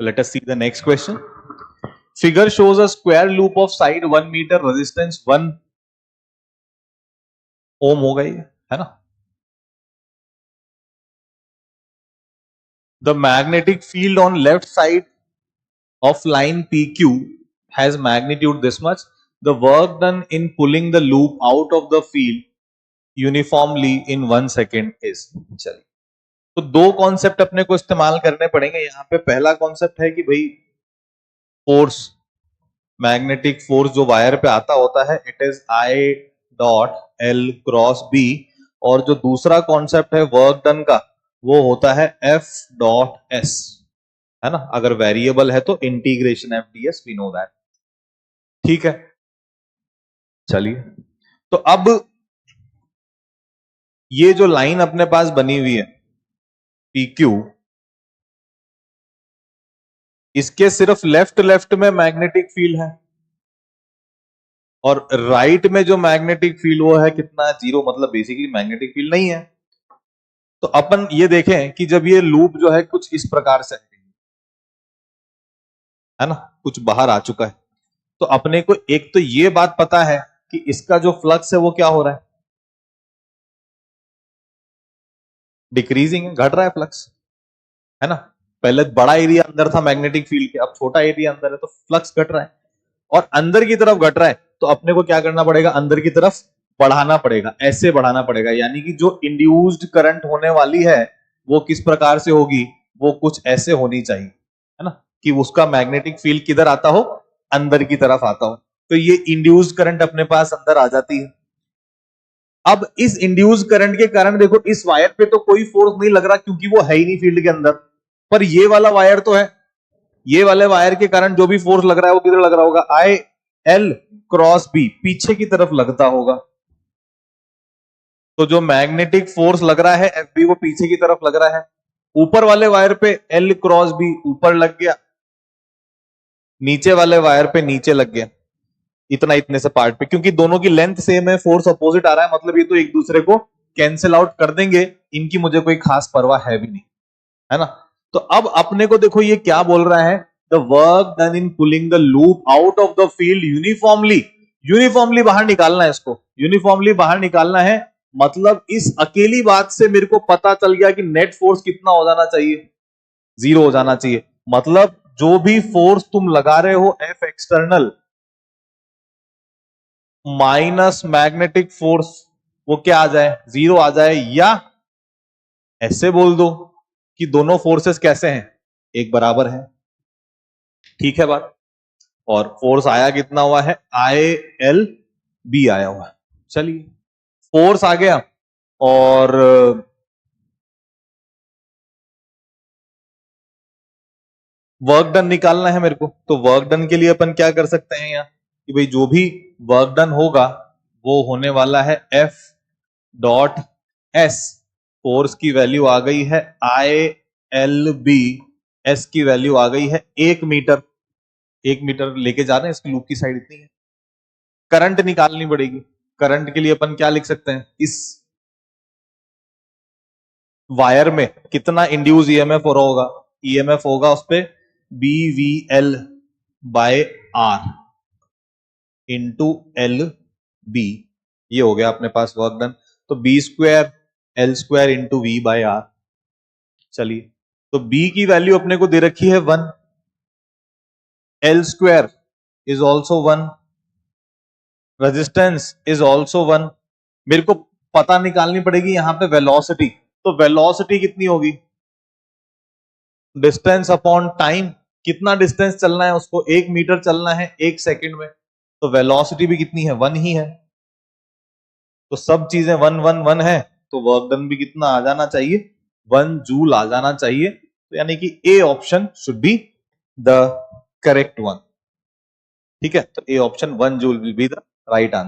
Let us see the next question. Figure shows a square loop of side 1 meter, resistance 1 ohm हो गई है ना. The magnetic field on left side of line PQ has magnitude this much. The work done in pulling the loop out of the field uniformly in 1 second is. चलिए, तो दो concept अपने को इस्तेमाल करने पड़ेंगे यहां पे. पहला कॉन्सेप्ट है कि भाई फोर्स, मैग्नेटिक फोर्स जो वायर पे आता होता है, it is I dot L cross B. और जो दूसरा कॉन्सेप्ट है वर्क डन का, वो होता है एफ डॉट एस, है ना. अगर वेरिएबल है तो integration F D S, we know that. ठीक है, चलिए. तो अब ये जो लाइन अपने पास बनी हुई है पी क्यू, इसके सिर्फ लेफ्ट लेफ्ट में मैग्नेटिक फील्ड है और राइट में जो मैग्नेटिक फील्ड वो है कितना, जीरो. मतलब बेसिकली मैग्नेटिक फील्ड नहीं है. तो अपन ये देखें कि जब ये लूप जो है कुछ इस प्रकार से है ना, कुछ बाहर आ चुका है, तो अपने को एक तो ये बात पता है कि इसका जो फ्लक्स है वो क्या हो रहा है, डिक्रीजिंग है, घट रहा है फ्लक्स, है ना. पहले बड़ा एरिया अंदर था मैग्नेटिक फील्ड के, अब छोटा एरिया अंदर है तो फ्लक्स घट रहा है. और अंदर की तरफ घट रहा है तो अपने को क्या करना पड़ेगा, अंदर की तरफ बढ़ाना पड़ेगा, ऐसे बढ़ाना पड़ेगा. यानी कि जो इंड्यूस्ड करंट होने वाली है वो किस प्रकार से होगी, वो कुछ ऐसे होनी चाहिए, है ना, कि उसका मैग्नेटिक फील्ड किधर आता हो, अंदर की तरफ आता हो. तो ये इंड्यूस्ड करंट अपने पास अंदर आ जाती है. अब इस इंड्यूस्ड करंट के कारण देखो इस वायर पे तो कोई फोर्स नहीं लग रहा क्योंकि वो है ही नहीं फील्ड के अंदर, पर ये वाला वायर तो है. ये वाले वायर के कारण जो भी फोर्स लग रहा है वो किधर लग रहा होगा, आई एल क्रॉस बी, पीछे की तरफ लगता होगा. तो जो मैग्नेटिक फोर्स लग रहा है एफ बी, वो पीछे की तरफ लग रहा है. ऊपर वाले वायर पे एल क्रॉस बी ऊपर लग गया, नीचे वाले वायर पे नीचे लग गया, इतना इतने से पार्ट पे. क्योंकि दोनों की लेंथ सेम है, फोर्स अपोजिट आ रहा है, मतलब ये तो एक दूसरे को कैंसिल आउट कर देंगे, इनकी मुझे कोई खास परवाह है भी नहीं, है ना. तो अब अपने को देखो ये क्या बोल रहा है, the work done in pulling the loop out of the field uniformly. Uniformly बाहर निकालना है इसको, यूनिफॉर्मली बाहर निकालना है. मतलब इस अकेली बात से मेरे को पता चल गया कि नेट फोर्स कितना हो जाना चाहिए, जीरो हो जाना चाहिए. मतलब जो भी फोर्स तुम लगा रहे हो F external minus magnetic force, वो क्या आ जाए, जीरो आ जाए. या ऐसे बोल दो कि दोनों फोर्सेस कैसे हैं, एक बराबर है. ठीक है बात. और फोर्स आया कितना हुआ है, आई एल बी आया हुआ है. चलिए, फोर्स आ गया और वर्क डन निकालना है मेरे को. तो वर्क डन के लिए अपन क्या कर सकते हैं यहाँ, कि भाई जो भी वर्क डन होगा वो होने वाला है एफ डॉट एस. फोर्स की वैल्यू आ गई है आई एल बी, एस की वैल्यू आ गई है 1 मीटर. 1 मीटर लेके जा रहे हैं, इसकी लूप की साइड इतनी है. करंट निकालनी पड़ेगी. करंट के लिए अपन क्या लिख सकते हैं, इस वायर में कितना इंड्यूस ईएमएफ हो रहा होगा, ईएमएफ होगा उस पर B V L by R into L B. ये हो गया अपने पास वर्क डन. तो B square L square into V by R. चलिए, तो बी की वैल्यू अपने को दे रखी है 1, L square is also 1, resistance is also 1. मेरे को पता निकालनी पड़ेगी यहां पे वेलोसिटी. तो वेलोसिटी कितनी होगी, डिस्टेंस अपॉन टाइम. कितना डिस्टेंस चलना है उसको, 1 मीटर चलना है 1 सेकंड में, तो वेलोसिटी भी कितनी है, 1 ही है. तो सब चीजें 1 1 1 है, तो वर्क डन भी कितना आ जाना चाहिए, 1 जूल आ जाना चाहिए. तो यानी कि A option should be the correct one. ठीक है, तो A option 1 joule will be the right answer.